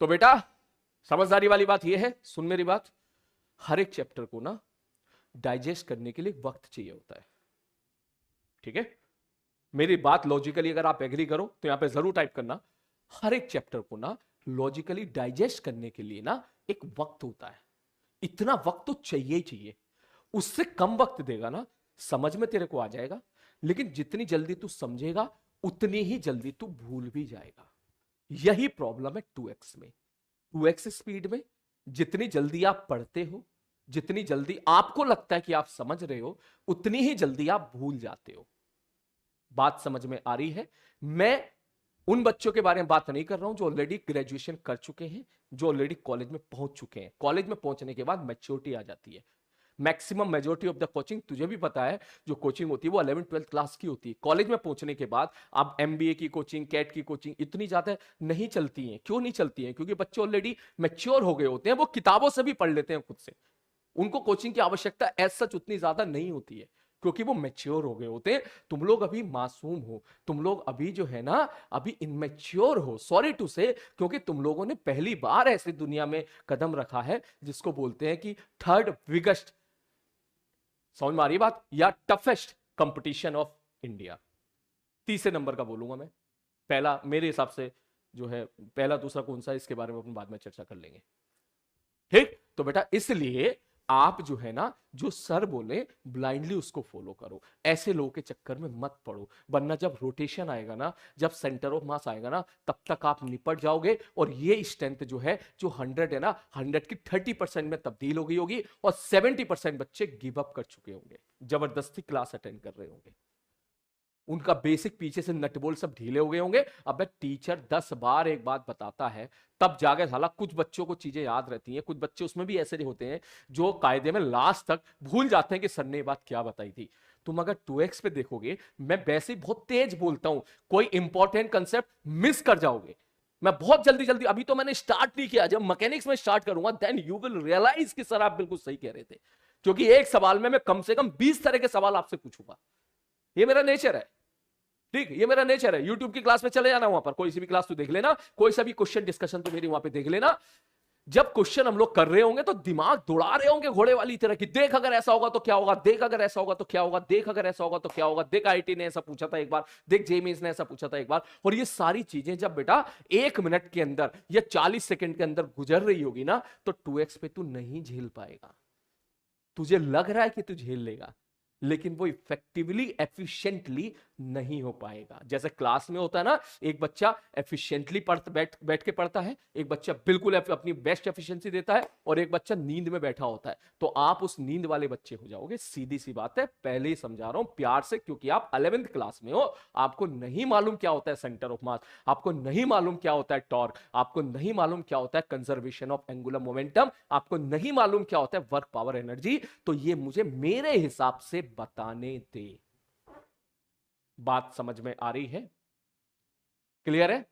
तो बेटा समझदारी वाली बात यह है, सुन मेरी बात, हर एक चैप्टर को ना डाइजेस्ट करने के लिए वक्त चाहिए होता है, ठीक है? मेरी बात लॉजिकली अगर आप एग्री करो तो यहां पे जरूर टाइप करना, हर एक चैप्टर को ना लॉजिकली डाइजेस्ट करने के लिए ना एक वक्त होता है, इतना वक्त तो चाहिए ही चाहिए। उससे कम वक्त देगा ना, समझ में तेरे को आ जाएगा, लेकिन जितनी जल्दी तू समझेगा उतनी ही जल्दी तू भूल भी जाएगा। यही प्रॉब्लम है 2x में। 2x स्पीड में जितनी जल्दी आप पढ़ते हो, जितनी जल्दी आपको लगता है कि आप समझ रहे हो, उतनी ही जल्दी आप भूल जाते हो। बात समझ में आ रही है? मैं उन बच्चों के बारे में बात नहीं कर रहा हूं जो ऑलरेडी ग्रेजुएशन कर चुके हैं, जो ऑलरेडी कॉलेज में पहुंच चुके हैं। कॉलेज में पहुंचने के बाद मैच्योरिटी आ जाती है। Maximum majority of the coaching, तुझे भी पता है, जो कोचिंग होती है वो 11th-12th क्लास की होती है। कॉलेज में पहुंचने के बाद अब एमबीए की कोचिंग, कैट की कोचिंग इतनी ज्यादा नहीं चलती है। क्यों नहीं चलती है? क्योंकि बच्चे ऑलरेडी मैच्योर हो गए होते हैं, वो किताबों से भी पढ़ लेते हैं खुद से। उनको कोचिंग की आवश्यकता एज सच उतनी ज्यादा नहीं होती है, क्योंकि वो मैच्योर हो गए होते हैं। तुम लोग अभी मासूम हो, तुम लोग अभी जो है ना अभी इनमेच्योर हो, सॉरी टू से, क्योंकि तुम लोगों ने पहली बार ऐसी दुनिया में कदम रखा है जिसको बोलते हैं कि थर्ड बिगेस्ट, समझ में आ रही बात, या टफेस्ट कंपटीशन ऑफ इंडिया। तीसरे नंबर का बोलूंगा मैं। पहला मेरे हिसाब से जो है, पहला दूसरा कौन सा, इसके बारे में अपन बाद में चर्चा कर लेंगे, ठीक? तो बेटा इसलिए आप जो है ना, जो सर बोले ब्लाइंडली उसको फॉलो करो, ऐसे लोगों के चक्कर में मत पड़ो, वरना जब रोटेशन आएगा ना, जब सेंटर ऑफ मास आएगा ना, तब तक आप निपट जाओगे। और ये स्ट्रेंथ जो है, जो 100 है ना, 100 की 30% में तब्दील हो गई होगी, और 70% बच्चे गिव अप कर चुके होंगे, जबरदस्ती क्लास अटेंड कर रहे होंगे, उनका बेसिक पीछे से नट बोल्ट सब ढीले हो गए होंगे। अब टीचर 10 बार एक बात बताता है तब जाके साला कुछ बच्चों को चीजें याद रहती हैं। कुछ बच्चे उसमें भी ऐसे होते हैं जो कायदे में लास्ट तक भूल जाते हैं कि सर ने ये बात क्या बताई थी। तुम अगर 2x पे देखोगे, मैं वैसे ही बहुत तेज बोलता हूं, कोई इंपॉर्टेंट कंसेप्ट मिस कर जाओगे। मैं बहुत जल्दी जल्दी, अभी तो मैंने स्टार्ट नहीं किया, जब मैकेनिक्स में स्टार्ट करूंगा देन यू विल रियलाइज कि सर आप बिल्कुल सही कह रहे थे, क्योंकि एक सवाल में मैं कम से कम 20 तरह के सवाल आपसे पूछूंगा। ये मेरा नेचर है, ठीक? ये मेरा नेचर है। यूट्यूब की क्लास में चले जाना, वहां पर कोई सी भी क्लास तू देख लेना, कोई सा भी क्वेश्चन डिस्कशन तो मेरी वहां पे देख लेना। जब क्वेश्चन हम लोग कर रहे होंगे तो दिमाग दौड़ा रहे होंगे घोड़े वाली तरह की, देख अगर ऐसा होगा तो क्या होगा, देख अगर ऐसा होगा तो क्या होगा, देख अगर ऐसा होगा तो क्या होगा, देख आईटी ने ऐसा पूछा था एक बार, देख जेईई ने ऐसा पूछा था एक बार। और ये सारी चीजें जब बेटा 1 मिनट के अंदर या 40 सेकंड के अंदर गुजर रही होगी ना, तो 2x पे तू नहीं झेल पाएगा। तुझे लग रहा है कि तू झेल लेगा, लेकिन वो इफेक्टिवली एफिशिएंटली नहीं हो पाएगा। जैसे क्लास में होता है ना, एक बच्चा एफिशिएंटली बैठ के पढ़ता है, एक बच्चा बिल्कुल अपनी बेस्ट एफिशिएंसी देता है, और एक बच्चा नींद में बैठा होता है। तो आप उस नींद वाले बच्चे हो जाओगे, सीधी सी बात है। पहले ही समझा रहा हूं प्यार से, क्योंकि आप 11th क्लास में हो, आपको नहीं मालूम क्या होता है सेंटर ऑफ मास, आपको नहीं मालूम क्या होता है टॉर्क, आपको नहीं मालूम क्या होता है कंजर्वेशन ऑफ एंगुलर मोमेंटम, आपको नहीं मालूम क्या होता है वर्क पावर एनर्जी। तो ये मुझे मेरे हिसाब से बताने दे। बात समझ में आ रही है? क्लियर है?